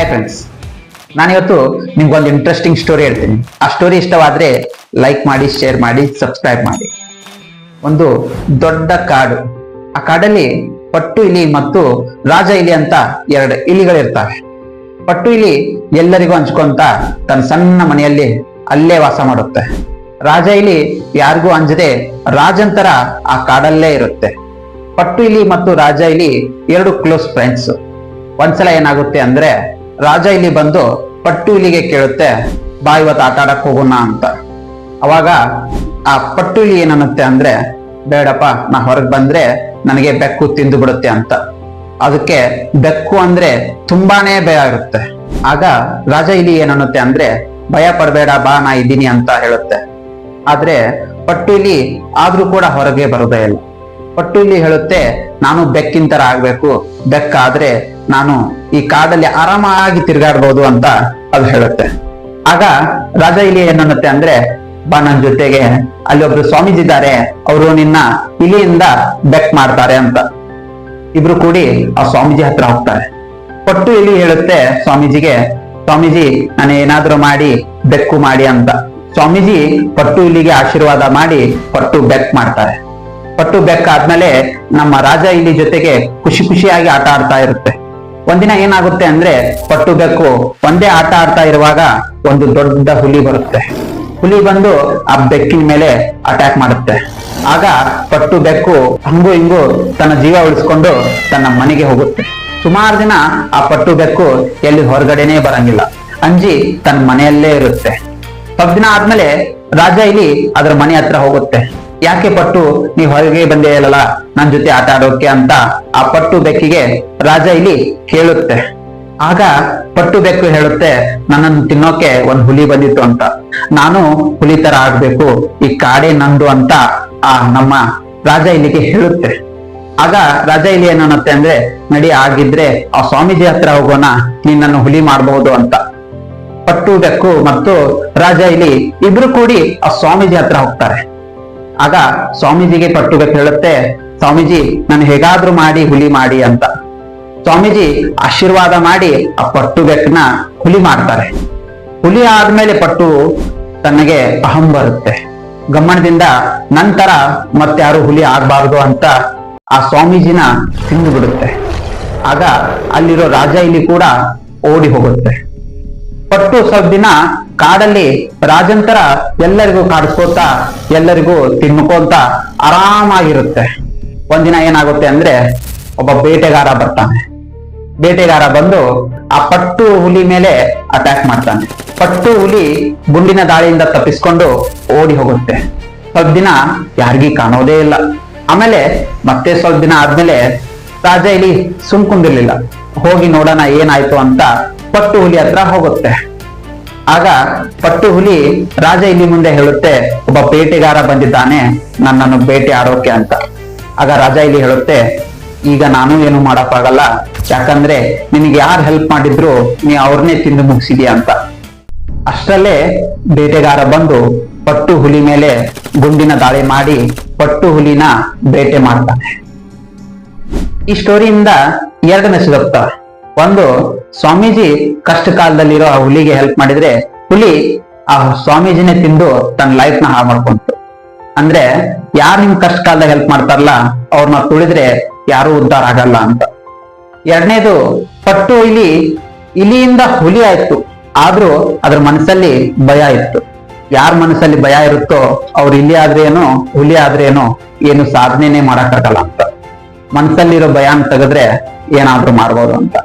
Hi friends, ನಾನಿವತ್ತು ನಿಮ್ಗೊಂದು interesting story ಹೇಳ್ತೀನಿ. ಆ ಸ್ಟೋರಿ ಇಷ್ಟವಾದ್ರೆ ಲೈಕ್ ಮಾಡಿ, ಶೇರ್ ಮಾಡಿ, ಸಬ್ಸ್ಕ್ರೈಬ್ ಮಾಡಿ. ಒಂದು ದೊಡ್ಡ ಕಾಡು. ಆ ಕಾಡಲ್ಲಿ ಪಟ್ಟು ಇಲಿ ಮತ್ತು ರಾಜ ಇಲಿ ಅಂತ ಎರಡು ಇಲಿಗಳಿರ್ತವೆ. ಪಟ್ಟು ಇಲಿ ಎಲ್ಲರಿಗೂ ಹಂಚ್ಕೊಂತ ತನ್ನ ಸಣ್ಣ ಮನೆಯಲ್ಲಿ ಅಲ್ಲೇ ವಾಸ ಮಾಡುತ್ತೆ. ರಾಜ ಇಲಿ ಯಾರಿಗೂ ಅಂಜದೆ ರಾಜಂತರ ಆ ಕಾಡಲ್ಲೇ ಇರುತ್ತೆ. ಪಟ್ಟು ಇಲಿ ಮತ್ತು ರಾಜ ಇಲಿ ಎರಡು ಕ್ಲೋಸ್ ಫ್ರೆಂಡ್ಸ್. ಒಂದ್ಸಲ ಏನಾಗುತ್ತೆ ಅಂದ್ರೆ, ರಾಜ ಇಲಿ ಬಂದು ಪಟ್ಟು ಇಲಿಗೆ ಕೇಳುತ್ತೆ, ಬಾ ಇವತ್ತು ಆಟ ಆಡಕ್ ಹೋಗೋಣ ಅಂತ. ಅವಾಗ ಆ ಪಟ್ಟು ಇಲಿ ಏನನ್ನುತ್ತೆ ಅಂದ್ರೆ, ಬೇಡಪ್ಪ, ನಾ ಹೊರಗೆ ಬಂದ್ರೆ ನನಗೆ ಬೆಕ್ಕು ತಿಂದು ಬಿಡುತ್ತೆ ಅಂತ. ಅದಕ್ಕೆ ಬೆಕ್ಕು ಅಂದ್ರೆ ತುಂಬಾನೇ ಭಯ ಇರುತ್ತೆ. ಆಗ ರಾಜ ಇಲಿ ಏನನ್ನುತ್ತೆ ಅಂದ್ರೆ, ಭಯ ಪಡಬೇಡ, ಬಾ, ನಾ ಇದ್ದೀನಿ ಅಂತ ಹೇಳುತ್ತೆ. ಆದ್ರೆ ಪಟ್ಟು ಇಲಿ ಆದ್ರೂ ಕೂಡ ಹೊರಗೆ ಬರೋದೇ ಇಲ್ಲ. ಪಟ್ಟು ಇಲಿ ಹೇಳುತ್ತೆ, ನಾನು ಬೆಕ್ಕಿನ ತರ ಆಗ್ಬೇಕು, ಬೆಕ್ಕಾದ್ರೆ ನಾನು ಈ ಕಾಡಲ್ಲಿ ಆರಾಮಾಗಿ ತಿರುಗಾಡ್ಬೋದು ಅಂತ ಅದು ಹೇಳುತ್ತೆ. ಆಗ ರಾಜ ಇಲಿ ಏನನ್ನುತ್ತೆ ಅಂದ್ರೆ, ಬಾ ನನ್ ಜೊತೆಗೆ, ಅಲ್ಲಿ ಒಬ್ರು ಸ್ವಾಮೀಜಿ ಇದ್ದಾರೆ, ಅವರು ನಿನ್ನ ಇಲಿಯಿಂದ ಬೆಕ್ ಮಾಡ್ತಾರೆ ಅಂತ. ಇಬ್ರು ಕೂಡಿ ಆ ಸ್ವಾಮೀಜಿ ಹತ್ರ ಹೋಗ್ತಾರೆ. ಪಟ್ಟು ಇಲಿ ಹೇಳುತ್ತೆ ಸ್ವಾಮೀಜಿಗೆ, ಸ್ವಾಮೀಜಿ ನಾನು ಏನಾದ್ರೂ ಮಾಡಿ ಬೆಕ್ಕು ಮಾಡಿ ಅಂತ. ಸ್ವಾಮೀಜಿ ಪಟ್ಟು ಇಲಿಗೆ ಆಶೀರ್ವಾದ ಮಾಡಿ ಪಟ್ಟು ಬೆಕ್ ಮಾಡ್ತಾರೆ. ಪಟ್ಟು ಬೆಕ್ ಆದ್ಮೇಲೆ ನಮ್ಮ ರಾಜ ಇಲಿ ಜೊತೆಗೆ ಖುಷಿ ಖುಷಿಯಾಗಿ ಆಟ ಆಡ್ತಾ ಇರುತ್ತೆ. ಒಂದಿನ ಏನಾಗುತ್ತೆ ಅಂದ್ರೆ, ಪಟ್ಟು ಬೆಕ್ಕು ಒಂದೇ ಆಟ ಆಡ್ತಾ ಇರುವಾಗ ಒಂದು ದೊಡ್ಡ ಹುಲಿ ಬರುತ್ತೆ. ಹುಲಿ ಬಂದು ಆ ಬೆಕ್ಕಿನ ಮೇಲೆ ಅಟ್ಯಾಕ್ ಮಾಡುತ್ತೆ. ಆಗ ಪಟ್ಟು ಬೆಕ್ಕು ಹಂಗು ಹಿಂಗು ತನ್ನ ಜೀವ ಉಳಿಸ್ಕೊಂಡು ತನ್ನ ಮನೆಗೆ ಹೋಗುತ್ತೆ. ಸುಮಾರು ದಿನ ಆ ಪಟ್ಟು ಬೆಕ್ಕು ಎಲ್ಲಿ ಹೊರಗಡೆನೆ ಬರಂಗಿಲ್ಲ, ಅಂಜಿ ತನ್ನ ಮನೆಯಲ್ಲೇ ಇರುತ್ತೆ. ಸ್ವಲ್ಪ ದಿನ ಆದ್ಮೇಲೆ ರಾಜ ಇಲಿ ಅದರ ಮನೆ ಹತ್ರ ಹೋಗುತ್ತೆ. ಯಾಕೆ ಪಟ್ಟು, ನೀ ಹೊರಗೆ ಬಂದೇ ಇಲ್ಲಲ್ಲ ನನ್ ಜೊತೆ ಆಟ ಆಡೋಕೆ ಅಂತ ಆ ಪಟ್ಟು ಬೆಕ್ಕಿಗೆ ರಾಜ ಇಲಿ ಹೇಳುತ್ತೆ. ಆಗ ಪಟ್ಟು ಬೆಕ್ಕು ಹೇಳುತ್ತೆ, ನನ್ನನ್ನು ತಿನ್ನೋಕೆ ಒಂದ್ ಹುಲಿ ಬಂದಿತ್ತು ಅಂತ, ನಾನು ಹುಲಿ ತರ ಆಗ್ಬೇಕು, ಈ ಕಾಡೇ ನಂದು ಅಂತ ಆ ನಮ್ಮ ರಾಜ ಇಲಿಗೆ ಹೇಳುತ್ತೆ. ಆಗ ರಾಜ ಇಲಿ ಏನನ್ನುತ್ತೆ ಅಂದ್ರೆ, ನಡಿ, ಆಗಿದ್ರೆ ಆ ಸ್ವಾಮೀಜಿ ಹತ್ರ ಹೋಗೋಣ, ನಿನ್ನನ್ನು ಹುಲಿ ಮಾಡಬಹುದು ಅಂತ. ಪಟ್ಟು ಬೆಕ್ಕು ಮತ್ತು ರಾಜ ಇಲಿ ಇಬ್ರು ಕೂಡಿ ಆ ಸ್ವಾಮೀಜಿ ಹತ್ರ ಹೋಗ್ತಾರೆ. ಆಗ ಸ್ವಾಮೀಜಿಗೆ ಪಟ್ಟು ಬೆಕ್ಕು ಹೇಳುತ್ತೆ, ಸ್ವಾಮೀಜಿ ನಾನು ಹೇಗಾದ್ರೂ ಮಾಡಿ ಹುಲಿ ಮಾಡಿ ಅಂತ. ಸ್ವಾಮೀಜಿ ಆಶೀರ್ವಾದ ಮಾಡಿ ಆ ಪಟ್ಟು ಬೆಕ್ಕನ್ನ ಹುಲಿ ಮಾಡ್ತಾರೆ. ಹುಲಿ ಆದ್ಮೇಲೆ ಪಟ್ಟು ತನಗೆ ಅಹಂ ಬರುತ್ತೆ. ಗಮ್ಮನದಿಂದ ನಂತರ ಮತ್ತೆ ಯಾರು ಹುಲಿ ಆಗ್ಬಾರ್ದು ಅಂತ ಆ ಸ್ವಾಮೀಜಿನ ತಿಂದು ಬಿಡುತ್ತೆ. ಆಗ ಅಲ್ಲಿರೋ ರಾಜ ಇಲಿ ಕೂಡ ಓಡಿ ಹೋಗುತ್ತೆ. ಪಟ್ಟು ಸ್ವಲ್ಪ ದಿನ ಕಾಡಲ್ಲಿ ರಾಜಂತರ ಎಲ್ಲರಿಗೂ ಕಾಡಿಸ್ಕೋತಾ, ಎಲ್ಲರಿಗೂ ತಿನ್ನುಕೋತ ಆರಾಮಾಗಿರುತ್ತೆ. ಒಂದಿನ ಏನಾಗುತ್ತೆ ಅಂದ್ರೆ, ಒಬ್ಬ ಬೇಟೆಗಾರ ಬರ್ತಾನೆ. ಬೇಟೆಗಾರ ಬಂದು ಆ ಪಟ್ಟು ಹುಲಿ ಮೇಲೆ ಅಟ್ಯಾಕ್ ಮಾಡ್ತಾನೆ. ಪಟ್ಟು ಹುಲಿ ಗುಂಡಿನ ದಾಳಿಯಿಂದ ತಪ್ಪಿಸ್ಕೊಂಡು ಓಡಿ ಹೋಗುತ್ತೆ. ಸ್ವಲ್ಪ ದಿನ ಯಾರಿಗೂ ಕಾಣೋದೇ ಇಲ್ಲ. ಆಮೇಲೆ ಮತ್ತೆ ಸ್ವಲ್ಪ ದಿನ ಆದ್ಮೇಲೆ ರಾಜ ಇಲಿ ಸುಮ್ಕೊಂಡಿರ್ಲಿಲ್ಲ, ಹೋಗಿ ನೋಡೋಣ ಏನಾಯ್ತು ಅಂತ ಪಟ್ಟು ಹುಲಿ ಹತ್ರ ಹೋಗುತ್ತೆ. ಆಗ ಪಟ್ಟು ಹುಲಿ ರಾಜ ಇಲಿ ಮುಂದೆ ಹೇಳುತ್ತೆ, ಒಬ್ಬ ಬೇಟೆಗಾರ ಬಂದಿದ್ದಾನೆ ನನ್ನನ್ನು ಬೇಟೆ ಆಡೋಕೆ ಅಂತ. ಆಗ ರಾಜ ಇಲಿ ಹೇಳುತ್ತೆ, ಈಗ ನಾನು ಏನು ಮಾಡಕ್ಕಾಗಲ್ಲ, ಯಾಕಂದ್ರೆ ನಿನಗೆ ಯಾರು ಹೆಲ್ಪ್ ಮಾಡಿದ್ರು ನೀ ಅವ್ರನ್ನೇ ತಿಂದು ಮುಗಿಸಿದ್ಯಾ ಅಂತ. ಅಷ್ಟರಲ್ಲೇ ಬೇಟೆಗಾರ ಬಂದು ಪಟ್ಟು ಹುಲಿ ಮೇಲೆ ಗುಂಡಿನ ದಾಳಿ ಮಾಡಿ ಪಟ್ಟು ಹುಲಿನ ಬೇಟೆ ಮಾಡ್ತಾನೆ. ಈ ಸ್ಟೋರಿಯಿಂದ ಎರಡು ಮೆಸೇಜ್ ಹೋಗ್ತವೆ. ಒಂದು, ಸ್ವಾಮೀಜಿ ಕಷ್ಟ ಕಾಲದಲ್ಲಿರೋ ಆ ಹುಲಿಗೆ ಹೆಲ್ಪ್ ಮಾಡಿದ್ರೆ ಹುಲಿ ಆ ಸ್ವಾಮೀಜಿನೇ ತಿಂದು ತನ್ನ ಲೈಫ್ ನ ಹಾಳು ಮಾಡ್ಕೊಂತು. ಅಂದ್ರೆ ಯಾರು ನಿಮ್ ಕಷ್ಟ ಕಾಲದಾಗ ಹೆಲ್ಪ್ ಮಾಡ್ತಾರಲ್ಲ ಅವ್ರನ್ನ ತುಳಿದ್ರೆ ಯಾರು ಉದ್ಧಾರ ಆಗಲ್ಲ ಅಂತ. ಎರಡನೇದು, ಪಟ್ಟು ಇಲಿಯಿಂದ ಹುಲಿ ಆಯ್ತು, ಆದ್ರೂ ಅದ್ರ ಮನಸ್ಸಲ್ಲಿ ಭಯ ಇತ್ತು. ಯಾರ ಮನಸ್ಸಲ್ಲಿ ಭಯ ಇರುತ್ತೋ ಅವ್ರು ಇಲಿ ಆದ್ರೇನು ಹುಲಿ ಆದ್ರೇನು ಏನು ಸಾಧನೆನೇ ಮಾಡಕ್ಕಾಗಲ್ಲ ಅಂತ. ಮನಸ್ಸಲ್ಲಿರೋ ಭಯನ ತೆಗೆದ್ರೆ ಏನಾದ್ರೂ ಮಾಡ್ಬೋದು ಅಂತ.